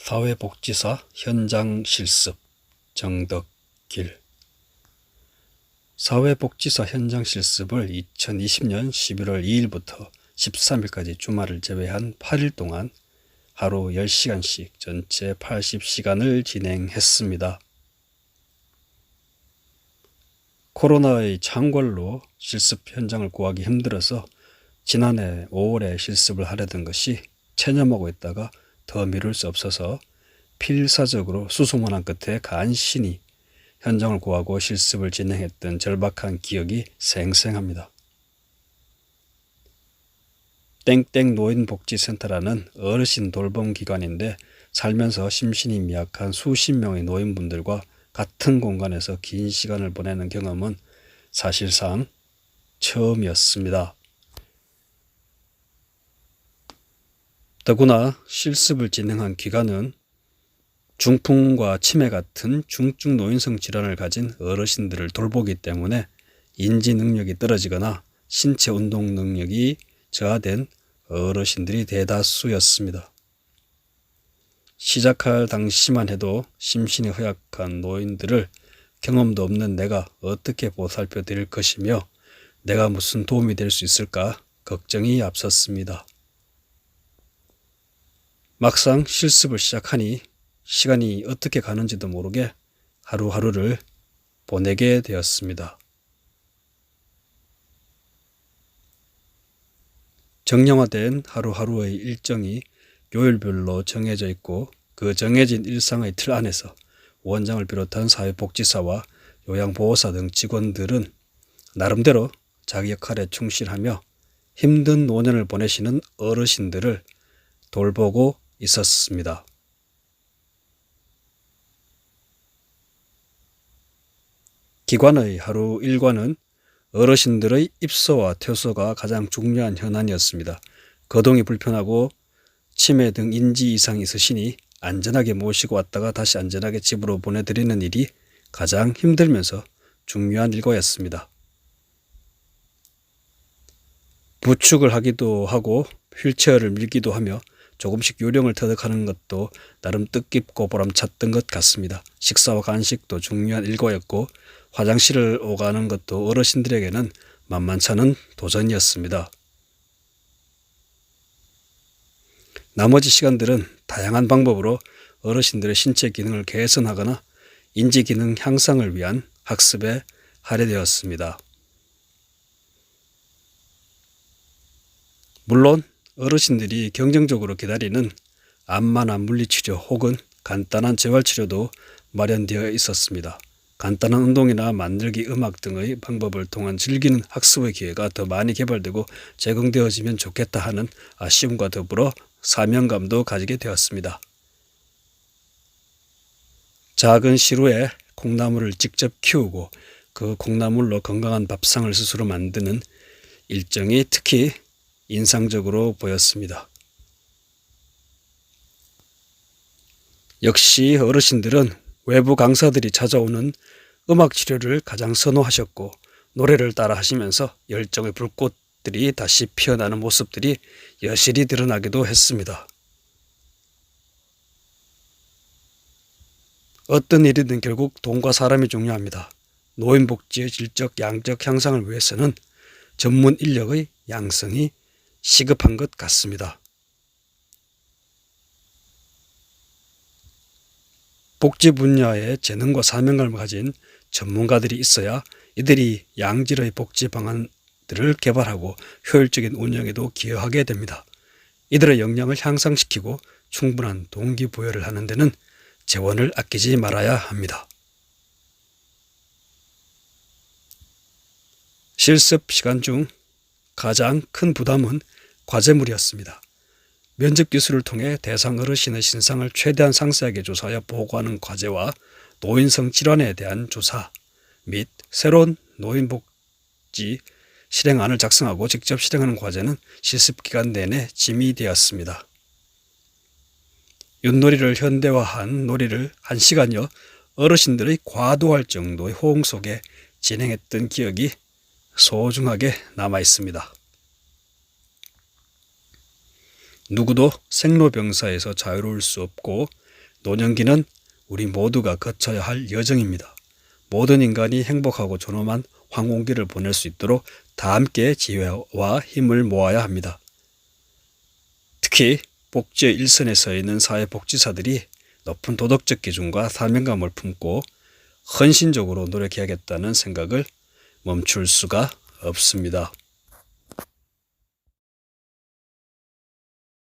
사회복지사 현장 실습 정덕길. 사회복지사 현장 실습을 2020년 11월 2일부터 13일까지 주말을 제외한 8일 동안 하루 10시간씩 전체 80시간을 진행했습니다. 코로나의 창궐로 실습 현장을 구하기 힘들어서 지난해 5월에 실습을 하려던 것이 체념하고 있다가 더 미룰 수 없어서 필사적으로 수소문한 끝에 간신히 현장을 구하고 실습을 진행했던 절박한 기억이 생생합니다. 땡땡 노인복지센터라는 어르신 돌봄 기관인데 살면서 심신이 미약한 수십 명의 노인분들과 같은 공간에서 긴 시간을 보내는 경험은 사실상 처음이었습니다. 더구나 실습을 진행한 기간은 중풍과 치매 같은 중증 노인성 질환을 가진 어르신들을 돌보기 때문에 인지 능력이 떨어지거나 신체 운동 능력이 저하된 어르신들이 대다수였습니다. 시작할 당시만 해도 심신이 허약한 노인들을 경험도 없는 내가 어떻게 보살펴 드릴 것이며 내가 무슨 도움이 될 수 있을까 걱정이 앞섰습니다. 막상 실습을 시작하니 시간이 어떻게 가는지도 모르게 하루하루를 보내게 되었습니다. 정량화된 하루하루의 일정이 요일별로 정해져 있고 그 정해진 일상의 틀 안에서 원장을 비롯한 사회복지사와 요양보호사 등 직원들은 나름대로 자기 역할에 충실하며 힘든 노년을 보내시는 어르신들을 돌보고 있었습니다. 기관의 하루 일과는 어르신들의 입소와 퇴소가 가장 중요한 현안이었습니다. 거동이 불편하고 치매 등 인지 이상이 있으시니 안전하게 모시고 왔다가 다시 안전하게 집으로 보내드리는 일이 가장 힘들면서 중요한 일과였습니다. 부축을 하기도 하고 휠체어를 밀기도 하며 조금씩 요령을 터득하는 것도 나름 뜻깊고 보람찼던 것 같습니다. 식사와 간식도 중요한 일과였고 화장실을 오가는 것도 어르신들에게는 만만찮은 도전이었습니다. 나머지 시간들은 다양한 방법으로 어르신들의 신체 기능을 개선하거나 인지 기능 향상을 위한 학습에 할애되었습니다. 물론 어르신들이 긍정적으로 기다리는 안마나 물리치료 혹은 간단한 재활치료도 마련되어 있었습니다. 간단한 운동이나 만들기 음악 등의 방법을 통한 즐기는 학습의 기회가 더 많이 개발되고 제공되어지면 좋겠다 하는 아쉬움과 더불어 사명감도 가지게 되었습니다. 작은 시루에 콩나물을 직접 키우고 그 콩나물로 건강한 밥상을 스스로 만드는 일정이 특히 인상적으로 보였습니다. 역시 어르신들은 외부 강사들이 찾아오는 음악 치료를 가장 선호하셨고 노래를 따라 하시면서 열정의 불꽃들이 다시 피어나는 모습들이 여실히 드러나기도 했습니다. 어떤 일이든 결국 돈과 사람이 중요합니다. 노인복지의 질적 양적 향상을 위해서는 전문 인력의 양성이 시급한 것 같습니다. 복지 분야에 재능과 사명감을 가진 전문가들이 있어야 이들이 양질의 복지 방안들을 개발하고 효율적인 운영에도 기여하게 됩니다. 이들의 역량을 향상시키고 충분한 동기부여를 하는 데는 재원을 아끼지 말아야 합니다. 실습 시간 중 가장 큰 부담은 과제물이었습니다. 면접 기술을 통해 대상 어르신의 신상을 최대한 상세하게 조사하여 보고하는 과제와 노인성 질환에 대한 조사 및 새로운 노인복지 실행안을 작성하고 직접 실행하는 과제는 실습 기간 내내 짐이 되었습니다. 윷놀이를 현대화한 놀이를 1시간여 어르신들의 과도할 정도의 호응 속에 진행했던 기억이 소중하게 남아 있습니다. 누구도 생로병사에서 자유로울 수 없고 노년기는 우리 모두가 거쳐야 할 여정입니다. 모든 인간이 행복하고 존엄한 황혼기를 보낼 수 있도록 다 함께 지혜와 힘을 모아야 합니다. 특히 복지의 일선에 서 있는 사회복지사들이 높은 도덕적 기준과 사명감을 품고 헌신적으로 노력해야겠다는 생각을 멈출 수가 없습니다.